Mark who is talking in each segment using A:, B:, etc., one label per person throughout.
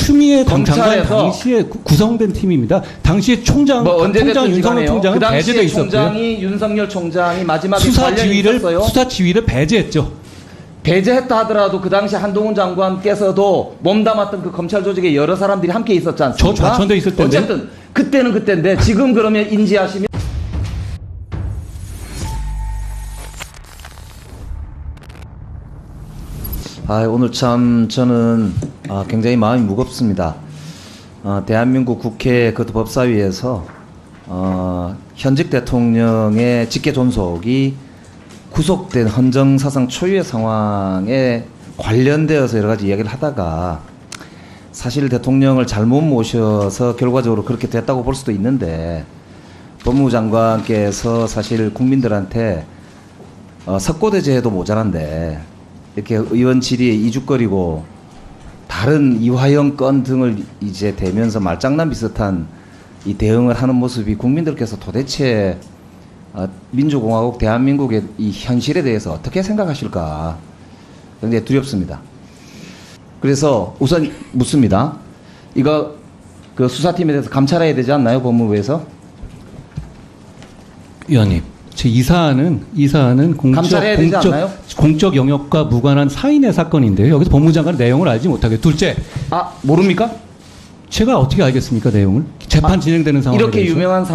A: 추미애 장관
B: 검찰에서
A: 당시에 구성된 팀입니다. 당시에 총장 윤석열 총장은
B: 그
A: 배제돼
B: 당시에
A: 있었고요.
B: 총장이 윤석열 총장이 마지막에
A: 수사
B: 관련이 있었어요.
A: 지휘를 배제했죠.
B: 배제했다 하더라도 그 당시 한동훈 장관께서도 몸담았던 그 검찰 조직에 여러 사람들이 함께 있었지 않습니까?
A: 저 좌천돼 있을 텐데.
B: 어쨌든 그때는 그때인데 지금 그러면 인지하시면 오늘 참 저는 굉장히 마음이 무겁습니다. 대한민국 국회 그 법사위에서 현직 대통령의 직계 존속이 구속된 헌정사상 초유의 상황에 관련되어서 여러 가지 이야기를 하다가 사실 대통령을 잘못 모셔서 결과적으로 그렇게 됐다고 볼 수도 있는데 법무부 장관께서 사실 국민들한테 석고대죄해도 모자란데 이렇게 의원 질의에 이죽거리고 다른 이화영 건 등을 이제 대면서 말장난 비슷한 이 대응을 하는 모습이 국민들께서 도대체 민주공화국 대한민국의 이 현실에 대해서 어떻게 생각하실까 굉장히 두렵습니다. 그래서 우선 묻습니다. 이거 그 수사팀에 대해서 감찰해야 되지 않나요, 법무부에서?
A: 위원님, 제 이 사안은
B: 감찰해야 되지 않나요?
A: 공적 영역과 무관한 사인의 사건인데요. 여기서 법무부 장관은 내용을 알지 못하게. 둘째,
B: 모릅니까?
A: 제가 어떻게 알겠습니까, 내용을? 재판 진행되는 상황에
B: 이렇게
A: 대해서.
B: 유명한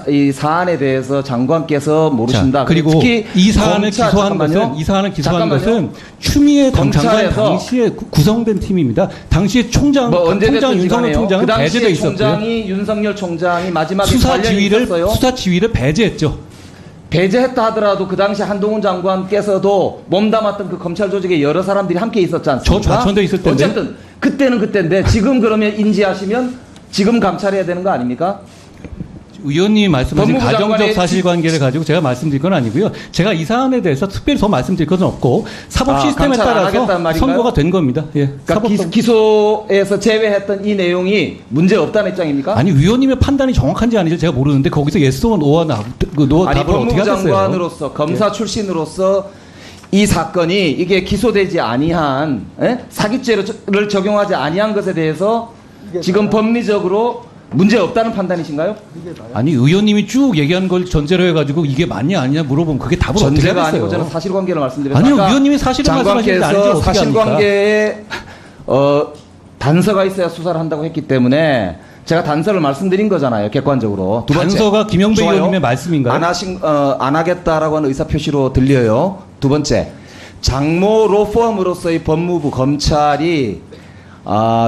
B: 이 사안에 대해서 장관께서 모르신다.
A: 자, 그리고
B: 특히
A: 이 사안을 기소한 것은 추미애 장관 당시에 구성된 팀입니다. 당시에 총장 윤석열 총장은
B: 그 당시에
A: 배제돼 있었고요.
B: 윤석열 총장이 마지막에
A: 수사
B: 있었어요.
A: 지휘를 배제했죠.
B: 배제했다 하더라도 그 당시 한동훈 장관께서도 몸담았던 그 검찰 조직에 여러 사람들이 함께 있었지 않습니까?
A: 저 좌천돼 있을 텐데.
B: 어쨌든 그때는 그때인데 지금 그러면 인지하시면 지금 감찰해야 되는 거 아닙니까?
A: 의원님이 말씀하신 가정적 사실관계를 가지고 제가 말씀드릴 건 아니고요. 제가 이 사안에 대해서 특별히 더 말씀드릴 것은 없고 사법 시스템에 따라서 선고가 된 겁니다. 예.
B: 그러니까 기소에서 제외했던 이 내용이 문제 없다는 입장입니까?
A: 아니, 의원님의 판단이 정확한지 아닌지 제가 모르는데 거기서 예스 노와 답을 어떻게
B: 법무부
A: 하겠어요?
B: 장관으로서 검사 출신으로서 이 사건이 이게 기소되지 아니한 사기죄를 적용하지 아니한 것에 대해서 지금 법리적으로 문제 없다는 판단이신가요?
A: 아니, 의원님이 쭉 얘기한 걸 전제로 해가지고 이게 맞냐 아니냐 물어보면 그게 답을 어떻게 하겠어요?
B: 전제가 아니고 저는 사실관계를 말씀드렸습니다.
A: 아니요, 의원님이 사실을 말씀하시는데 아닌지 어떻게
B: 사실관계에 단서가 있어야 수사를 한다고 했기 때문에 제가 단서를 말씀드린 거잖아요. 객관적으로. 두 번째,
A: 단서가 김영배 의원님의 말씀인가요?
B: 안 하겠다라고 하는 의사표시로 들려요. 두 번째, 장모 로펌으로서의 법무부 검찰이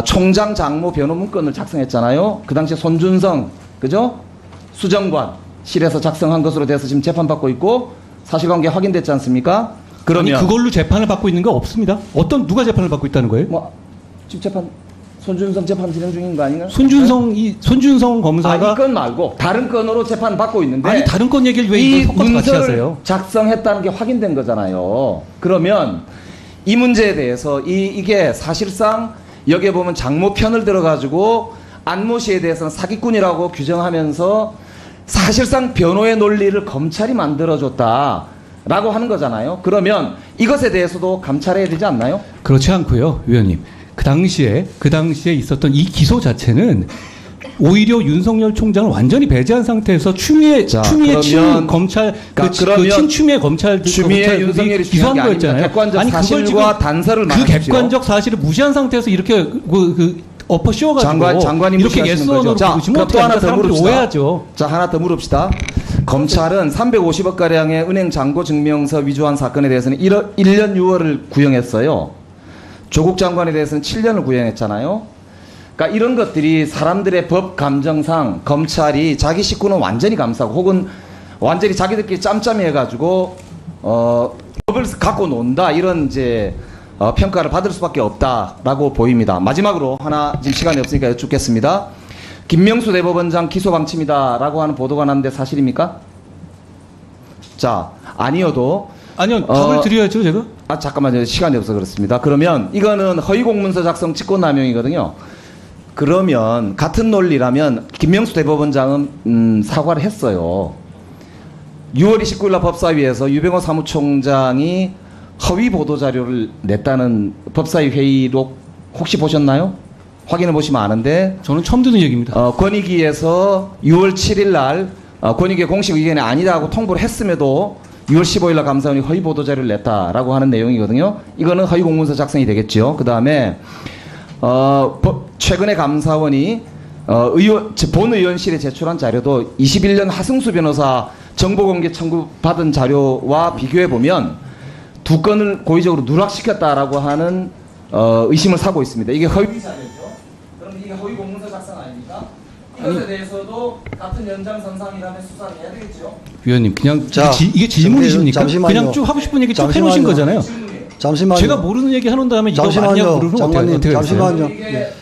B: 총장 장모 변호 문건을 작성했잖아요. 그 당시에 손준성, 그죠? 수정관실에서 작성한 것으로 돼서 지금 재판받고 있고 사실관계 확인됐지 않습니까? 그러면
A: 아니, 그걸로 재판을 받고 있는 거 없습니다. 누가 재판을 받고 있다는 거예요?
B: 지금 재판 손준성 재판 진행 중인 거 아닌가요?
A: 손준성 검사가
B: 이 건 말고 다른 건으로 재판 받고 있는데
A: 아니, 다른 건 얘기를 왜 이걸 섞어서 같이 하세요?
B: 작성했다는 게 확인된 거잖아요. 그러면 이 문제에 대해서 이게 사실상 여기에 보면 장모 편을 들어가지고 안모 씨에 대해서는 사기꾼이라고 규정하면서 사실상 변호의 논리를 검찰이 만들어줬다라고 하는 거잖아요. 그러면 이것에 대해서도 감찰해야 되지 않나요?
A: 그렇지 않고요, 위원님. 그 당시에 있었던 이 기소 자체는 오히려 윤석열 총장을 완전히 배제한 상태에서 추미애 검찰 친추미애 검찰들이 기소한 거였잖아요.
B: 객관적 사실과 단서를
A: 그 객관적 사실을 무시한 상태에서 이렇게 엎어 씌워가지고
B: 장관님
A: 이렇게 예스원으로 부르시면
B: 또 하나 더 물읍시다.
A: 오해하죠.
B: 자, 하나 더 물읍시다. 검찰은 350억 가량의 은행 잔고 증명서 위조한 사건에 대해서는 1년 6월을 구형했어요. 조국 장관에 대해서는 7년을 구형했잖아요. 그러니까 이런 것들이 사람들의 법 감정상 검찰이 자기 식구는 완전히 감싸고 혹은 완전히 자기들끼리 짬짬이 해가지고 법을 갖고 논다 이런 이제 평가를 받을 수밖에 없다라고 보입니다. 마지막으로 하나 지금 시간이 없으니까 여쭙겠습니다. 김명수 대법원장 기소 방침이다라고 하는 보도가 났는데 사실입니까? 자, 아니어도
A: 아니요, 답을 드려야죠, 제가.
B: 잠깐만요. 시간이 없어 그렇습니다. 그러면 이거는 허위 공문서 작성 직권남용이거든요. 그러면 같은 논리라면 김명수 대법원장은 사과를 했어요. 6월 29일 날 법사위에서 유병호 사무총장이 허위 보도 자료를 냈다는 법사위 회의록 혹시 보셨나요? 확인해 보시면 아는데
A: 저는 처음 듣는 얘기입니다.
B: 권익위에서 6월 7일 날 권익위 공식 의견이 아니다고 통보를 했음에도 6월 15일 날 감사원이 허위 보도 자료를 냈다라고 하는 내용이거든요. 이거는 허위 공문서 작성이 되겠죠. 그다음에 최근에 감사원이 본의원실에 제출한 자료도 21년 하승수 변호사 정보공개 청구 받은 자료와 비교해 보면 두 건을 고의적으로 누락시켰다라고 하는 의심을 사고 있습니다. 이게 허위 자료죠. 그럼 이게 허위 공문서 작성 아닙니까? 이것에 대해서도 같은 연장선상이라면 수사를 해야 되겠죠.
A: 위원님, 그냥
C: 자,
A: 이게 질문이십니까?
C: 잠시만요.
A: 그냥 쭉 하고 싶은 얘기 쭉
C: 잠시만요.
A: 해놓으신 거잖아요.
C: 잠시만요.
A: 제가 모르는 얘기 하는 다음에 이거 맞냐
C: 잠시만요.
A: 물으면
C: 장관님,
A: 어떻게
C: 잠시만요.
B: 이게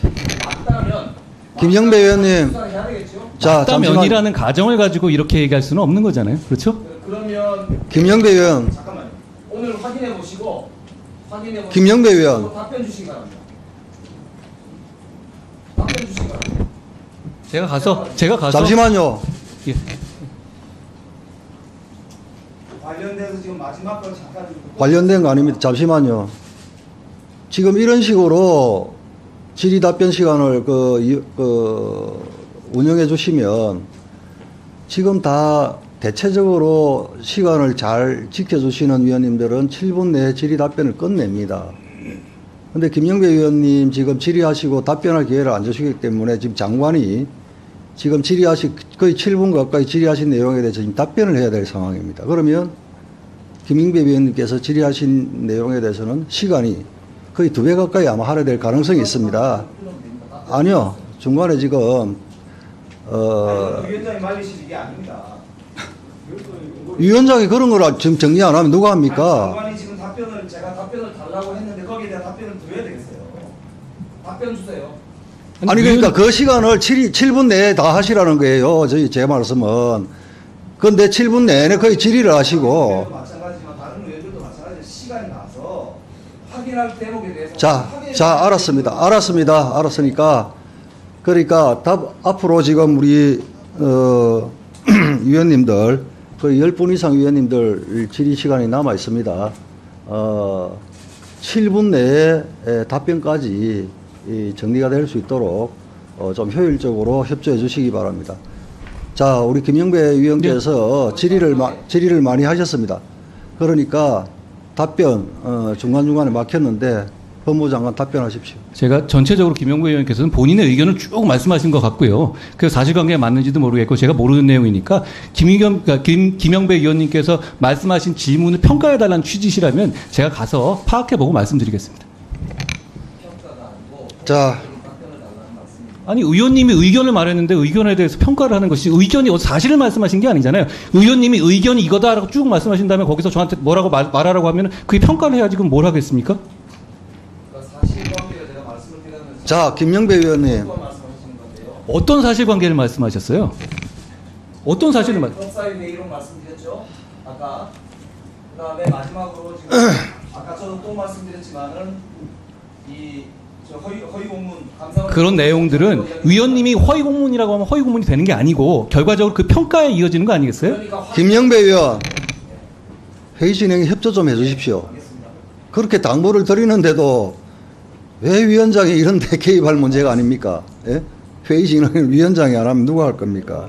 B: 맞다면
C: 김영배 의원님.
B: 수사를 해야 되겠죠.
C: 자, 잠시만.
A: 맞다면이라는 가정을 가지고 이렇게 얘기할 수는 없는 거잖아요. 그렇죠?
B: 그러면
C: 김영배 의원.
B: 잠깐만요. 오늘 확인해 보시고
C: 김영배 의원.
B: 답변 주시기 바랍니다. 답변 주시기 바랍니다.
A: 제가 가서
C: 잠시만요.
A: 예.
B: 관련돼서 지금 마지막 걸 잠깐 좀
C: 관련된 거 아닙니다. 잠시만요. 지금 이런 식으로 질의 답변 시간을 운영해 주시면 지금 다 대체적으로 시간을 잘 지켜주시는 위원님들은 7분 내에 질의 답변을 끝냅니다. 근데 김영배 의원님 지금 질의하시고 답변할 기회를 안 주시기 때문에 지금 장관이 지금 거의 7분 가까이 질의하신 내용에 대해서 지금 답변을 해야 될 상황입니다. 그러면 김영배 위원님께서 질의하신 내용에 대해서는 시간이 거의 2배 가까이 아마 할애될 가능성이 있습니다. 아니요. 중간에 지금
B: 위원장이 말리실 일이 아닙니다.
C: 위원장이 그런 걸 지금 정리 안 하면 누가 합니까?
B: 장관이 지금 제가 답변을 달라고 했는데 거기에 대한 답변을 드려야 되겠어요. 답변 주세요.
C: 아니 그러니까 그 시간을 7분 내에 다 하시라는 거예요. 제 말씀은. 근데 7분 내내 거의 질의를 하시고.
B: 마찬가지지만 다른 의원들도 마찬가지로 시간이 나서 확인할 대목에 대해서
C: 자, 알았습니다. 알았으니까. 그러니까 앞으로 지금 우리 위원님들 거의 10분 이상 위원님들 질의 시간이 남아 있습니다. 7분 내에 답변까지 정리가 될 수 있도록 좀 효율적으로 협조해 주시기 바랍니다. 자, 우리 김영배 위원께서 질의를 많이 하셨습니다. 그러니까 답변 중간중간에 막혔는데 법무부 장관 답변하십시오.
A: 제가 전체적으로 김영배 의원께서는 본인의 의견을 쭉 말씀하신 것 같고요. 그 사실관계가 맞는지도 모르겠고 제가 모르는 내용이니까 김영배 의원님께서 말씀하신 질문을 평가해달라는 취지시라면 제가 가서 파악해보고 말씀드리겠습니다.
C: 자,
A: 아니 의원님이 의견을 말했는데 의견에 대해서 평가를 하는 것이 의견이 사실을 말씀하신 게 아니잖아요. 의원님이 의견이 이거다라고 쭉 말씀하신 다음에 거기서 저한테 뭐라고 말하라고 하면 그게 평가를 해야지 그럼 뭘 하겠습니까?
C: 자, 김영배 의원님.
A: 어떤 사실관계를 말씀하셨어요? 어떤 사실을
B: 법사위 내용으로 말씀드렸죠. 아까 그다음에 마지막으로 지금 아까 저도 또 말씀드렸지만은 허위 공문 감사원
A: 그런 내용들은 위원님이 허위 공문이라고 하면 허위 공문이 되는 게 아니고 결과적으로 그 평가에 이어지는 거 아니겠어요?
C: 김영배 의원 회의 진행에 협조 좀 해주십시오. 그렇게 당부를 드리는데도 왜 위원장이 이런 데 개입할 문제가 아닙니까? 예? 회의 진행을 위원장이 안 하면 누가 할 겁니까?